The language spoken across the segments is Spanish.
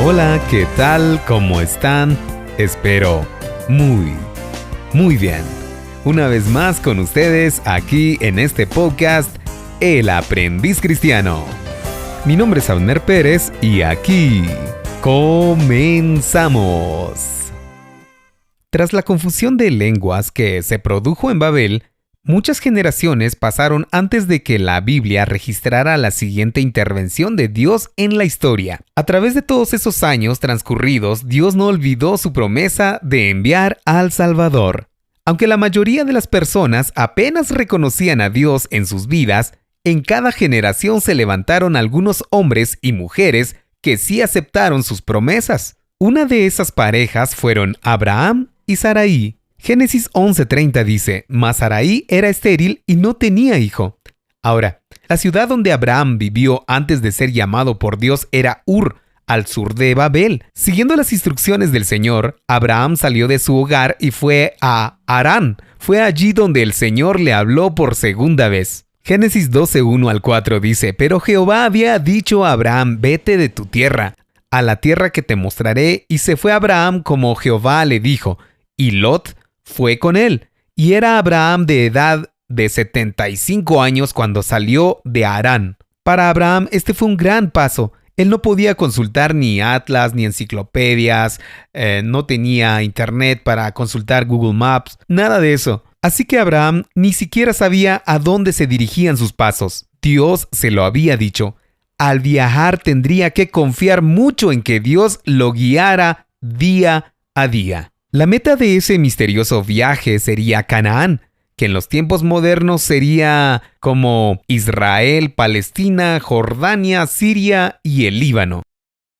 Hola, ¿qué tal? ¿Cómo están? Espero muy bien. Una vez más con ustedes aquí en este podcast, El Aprendiz Cristiano. Mi nombre es Abner Pérez y aquí comenzamos. Tras la confusión de lenguas que se produjo en Babel, muchas generaciones pasaron antes de que la Biblia registrara la siguiente intervención de Dios en la historia. A través de todos esos años transcurridos, Dios no olvidó su promesa de enviar al Salvador. Aunque la mayoría de las personas apenas reconocían a Dios en sus vidas, en cada generación se levantaron algunos hombres y mujeres que sí aceptaron sus promesas. Una de esas parejas fueron Abraham y Sarai. Génesis 11:30 dice, mas Sarai era estéril y no tenía hijo. Ahora, la ciudad donde Abraham vivió antes de ser llamado por Dios era Ur, al sur de Babel. Siguiendo las instrucciones del Señor, Abraham salió de su hogar y fue a Harán. Fue allí donde el Señor le habló por segunda vez. Génesis 12:1-4 dice, pero Jehová había dicho a Abraham, vete de tu tierra, a la tierra que te mostraré, y se fue Abraham como Jehová le dijo, y Lot fue con él, y era Abraham de edad de 75 años cuando salió de Harán. Para Abraham este fue un gran paso. Él no podía consultar ni atlas ni enciclopedias, no tenía internet para consultar Google Maps, nada de eso. Así que Abraham ni siquiera sabía a dónde se dirigían sus pasos. Dios se lo había dicho. Al viajar tendría que confiar mucho en que Dios lo guiara día a día. La meta de ese misterioso viaje sería Canaán, que en los tiempos modernos sería como Israel, Palestina, Jordania, Siria y el Líbano.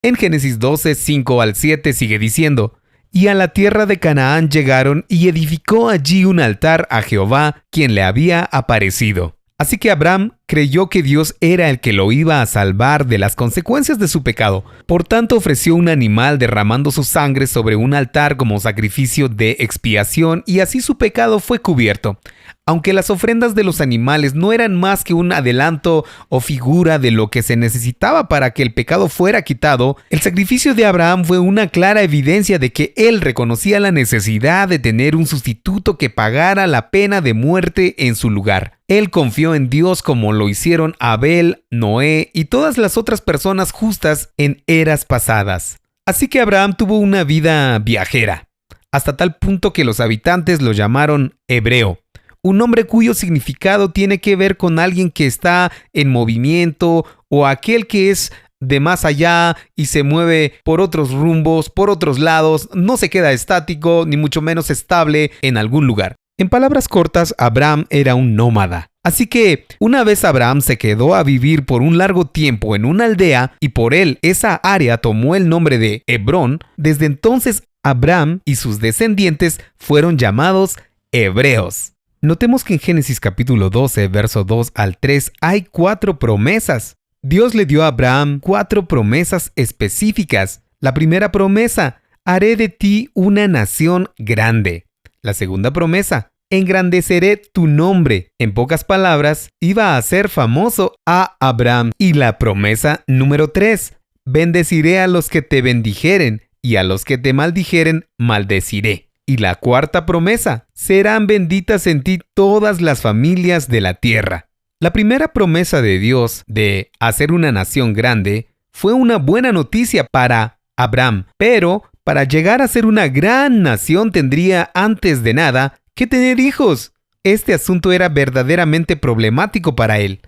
En Génesis 12:5-7 sigue diciendo, y a la tierra de Canaán llegaron y edificó allí un altar a Jehová, quien le había aparecido. Así que Abraham creyó que Dios era el que lo iba a salvar de las consecuencias de su pecado. Por tanto, ofreció un animal derramando su sangre sobre un altar como sacrificio de expiación y así su pecado fue cubierto. Aunque las ofrendas de los animales no eran más que un adelanto o figura de lo que se necesitaba para que el pecado fuera quitado, el sacrificio de Abraham fue una clara evidencia de que él reconocía la necesidad de tener un sustituto que pagara la pena de muerte en su lugar. Él confió en Dios como lo hicieron Abel, Noé y todas las otras personas justas en eras pasadas. Así que Abraham tuvo una vida viajera, hasta tal punto que los habitantes lo llamaron hebreo. Un nombre cuyo significado tiene que ver con alguien que está en movimiento o aquel que es de más allá y se mueve por otros rumbos, por otros lados, no se queda estático ni mucho menos estable en algún lugar. En palabras cortas, Abraham era un nómada. Así que una vez Abraham se quedó a vivir por un largo tiempo en una aldea y por él esa área tomó el nombre de Hebrón, desde entonces Abraham y sus descendientes fueron llamados hebreos. Notemos que en Génesis capítulo 12, verso 2-3 hay 4 promesas. Dios le dio a Abraham 4 promesas específicas. La primera promesa, haré de ti una nación grande. La segunda promesa, engrandeceré tu nombre. En pocas palabras, iba a hacer famoso a Abraham. Y la promesa número 3, bendeciré a los que te bendijeren y a los que te maldijeren, maldeciré. Y la cuarta promesa, serán benditas en ti todas las familias de la tierra. La primera promesa de Dios de hacer una nación grande fue una buena noticia para Abraham, pero para llegar a ser una gran nación tendría antes de nada que tener hijos. Este asunto era verdaderamente problemático para él.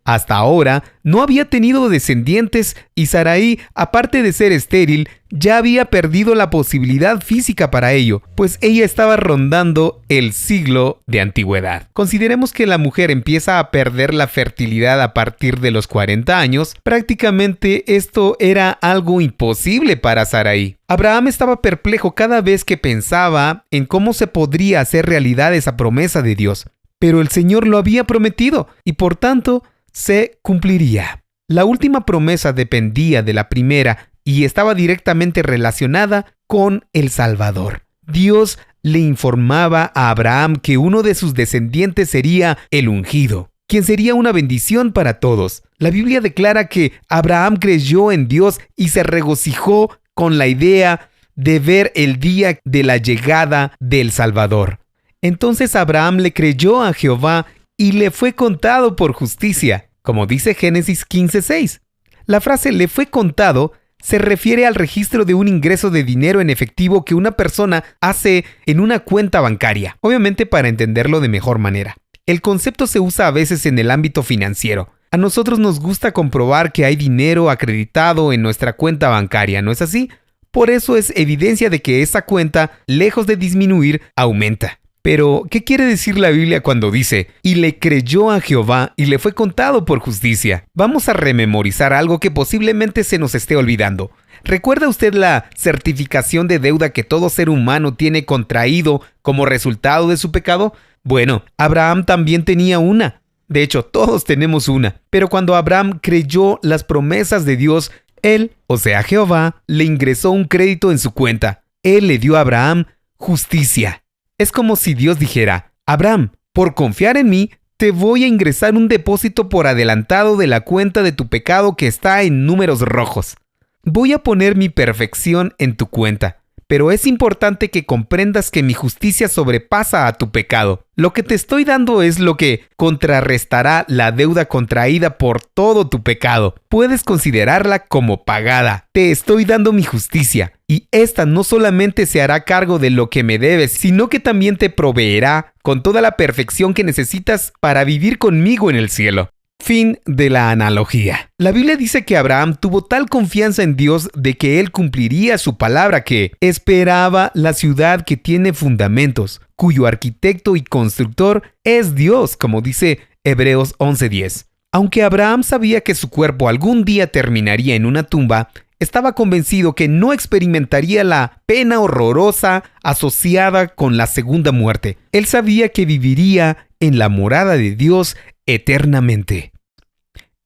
Hasta ahora no había tenido descendientes y Sarai, aparte de ser estéril, ya había perdido la posibilidad física para ello, pues ella estaba rondando el siglo de antigüedad. Consideremos que la mujer empieza a perder la fertilidad a partir de los 40 años. Prácticamente esto era algo imposible para Sarai. Abraham estaba perplejo cada vez que pensaba en cómo se podría hacer realidad esa promesa de Dios. Pero el Señor lo había prometido y por tanto se cumpliría. La última promesa dependía de la primera y estaba directamente relacionada con el Salvador. Dios le informaba a Abraham que uno de sus descendientes sería el ungido, quien sería una bendición para todos. La Biblia declara que Abraham creyó en Dios y se regocijó con la idea de ver el día de la llegada del Salvador. Entonces Abraham le creyó a Jehová y le fue contado por justicia, como dice Génesis 15:6. La frase "le fue contado" se refiere al registro de un ingreso de dinero en efectivo que una persona hace en una cuenta bancaria, obviamente para entenderlo de mejor manera. El concepto se usa a veces en el ámbito financiero. A nosotros nos gusta comprobar que hay dinero acreditado en nuestra cuenta bancaria, ¿no es así? Por eso es evidencia de que esa cuenta, lejos de disminuir, aumenta. Pero, ¿qué quiere decir la Biblia cuando dice, y le creyó a Jehová y le fue contado por justicia? Vamos a rememorizar algo que posiblemente se nos esté olvidando. ¿Recuerda usted la certificación de deuda que todo ser humano tiene contraído como resultado de su pecado? Bueno, Abraham también tenía una. De hecho, todos tenemos una. Pero cuando Abraham creyó las promesas de Dios, él, o sea Jehová, le ingresó un crédito en su cuenta. Él le dio a Abraham justicia. Es como si Dios dijera, Abraham, por confiar en mí, te voy a ingresar un depósito por adelantado de la cuenta de tu pecado que está en números rojos. Voy a poner mi perfección en tu cuenta, pero es importante que comprendas que mi justicia sobrepasa a tu pecado. Lo que te estoy dando es lo que contrarrestará la deuda contraída por todo tu pecado. Puedes considerarla como pagada. Te estoy dando mi justicia. Y esta no solamente se hará cargo de lo que me debes, sino que también te proveerá con toda la perfección que necesitas para vivir conmigo en el cielo. Fin de la analogía. La Biblia dice que Abraham tuvo tal confianza en Dios de que él cumpliría su palabra, que esperaba la ciudad que tiene fundamentos, cuyo arquitecto y constructor es Dios, como dice Hebreos 11:10. Aunque Abraham sabía que su cuerpo algún día terminaría en una tumba, estaba convencido que no experimentaría la pena horrorosa asociada con la segunda muerte. Él sabía que viviría en la morada de Dios eternamente.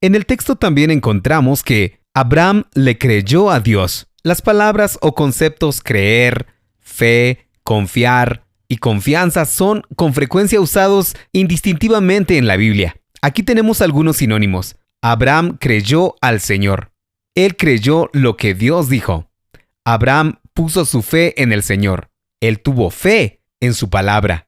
En el texto también encontramos que Abraham le creyó a Dios. Las palabras o conceptos creer, fe, confiar y confianza son con frecuencia usados indistintivamente en la Biblia. Aquí tenemos algunos sinónimos. Abraham creyó al Señor. Él creyó lo que Dios dijo. Abraham puso su fe en el Señor. Él tuvo fe en su palabra.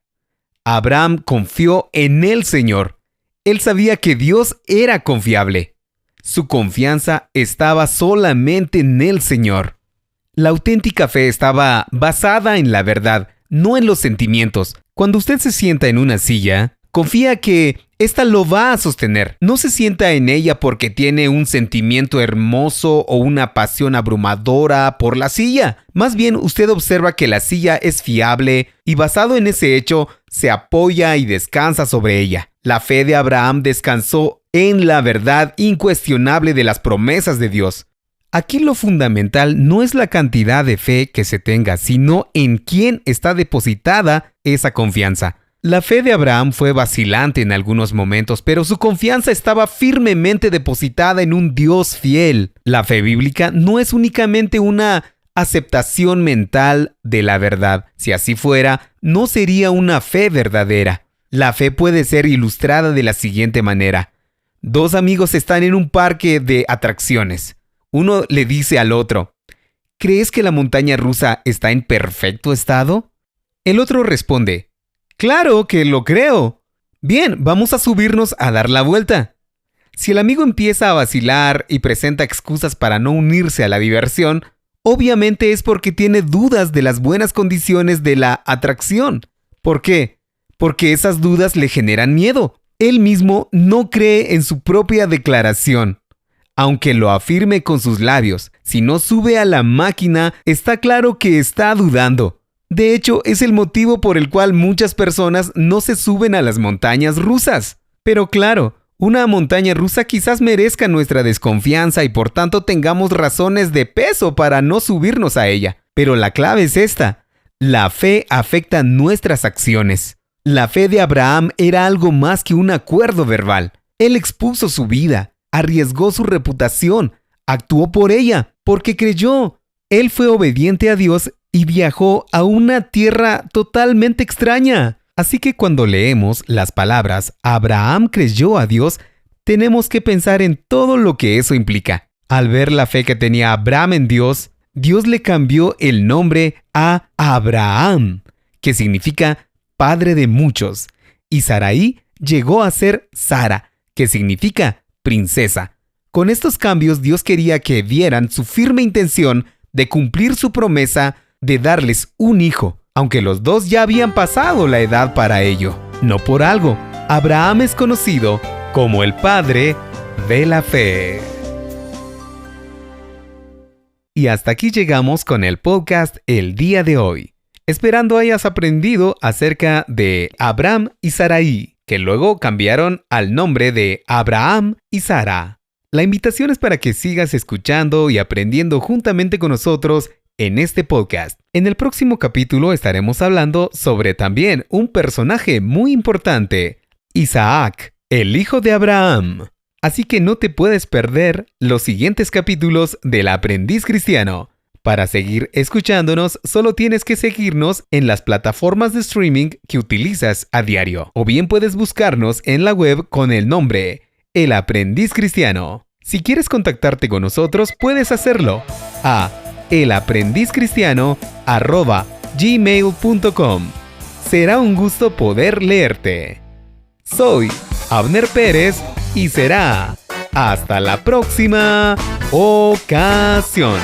Abraham confió en el Señor. Él sabía que Dios era confiable. Su confianza estaba solamente en el Señor. La auténtica fe estaba basada en la verdad, no en los sentimientos. Cuando usted se sienta en una silla, confía que ésta lo va a sostener. No se sienta en ella porque tiene un sentimiento hermoso o una pasión abrumadora por la silla. Más bien, usted observa que la silla es fiable y basado en ese hecho, se apoya y descansa sobre ella. La fe de Abraham descansó en la verdad incuestionable de las promesas de Dios. Aquí lo fundamental no es la cantidad de fe que se tenga, sino en quién está depositada esa confianza. La fe de Abraham fue vacilante en algunos momentos, pero su confianza estaba firmemente depositada en un Dios fiel. La fe bíblica no es únicamente una aceptación mental de la verdad. Si así fuera, no sería una fe verdadera. La fe puede ser ilustrada de la siguiente manera. Dos amigos están en un parque de atracciones. Uno le dice al otro, ¿crees que la montaña rusa está en perfecto estado? El otro responde, ¡claro que lo creo! Bien, vamos a subirnos a dar la vuelta. Si el amigo empieza a vacilar y presenta excusas para no unirse a la diversión, obviamente es porque tiene dudas de las buenas condiciones de la atracción. ¿Por qué? Porque esas dudas le generan miedo. Él mismo no cree en su propia declaración. Aunque lo afirme con sus labios, si no sube a la máquina, está claro que está dudando. De hecho, es el motivo por el cual muchas personas no se suben a las montañas rusas. Pero claro, una montaña rusa quizás merezca nuestra desconfianza y por tanto tengamos razones de peso para no subirnos a ella. Pero la clave es esta: la fe afecta nuestras acciones. La fe de Abraham era algo más que un acuerdo verbal. Él expuso su vida, arriesgó su reputación, actuó por ella, porque creyó. Él fue obediente a Dios y viajó a una tierra totalmente extraña. Así que cuando leemos las palabras Abraham creyó a Dios, tenemos que pensar en todo lo que eso implica. Al ver la fe que tenía Abraham en Dios, Dios le cambió el nombre a Abraham, que significa padre de muchos, y Sarai llegó a ser Sara, que significa princesa. Con estos cambios, Dios quería que vieran su firme intención de cumplir su promesa de darles un hijo, aunque los dos ya habían pasado la edad para ello. No por algo, Abraham es conocido como el padre de la fe. Y hasta aquí llegamos con el podcast el día de hoy. Esperando hayas aprendido acerca de Abram y Sarai, que luego cambiaron al nombre de Abraham y Sara. La invitación es para que sigas escuchando y aprendiendo juntamente con nosotros en este podcast. En el próximo capítulo estaremos hablando sobre también un personaje muy importante, Isaac, el hijo de Abraham. Así que no te puedes perder los siguientes capítulos del Aprendiz Cristiano. Para seguir escuchándonos, solo tienes que seguirnos en las plataformas de streaming que utilizas a diario. O bien puedes buscarnos en la web con el nombre El Aprendiz Cristiano. Si quieres contactarte con nosotros, puedes hacerlo a elaprendizcristiano@gmail.com. Será un gusto poder leerte. Soy Abner Pérez y será hasta la próxima ocasión.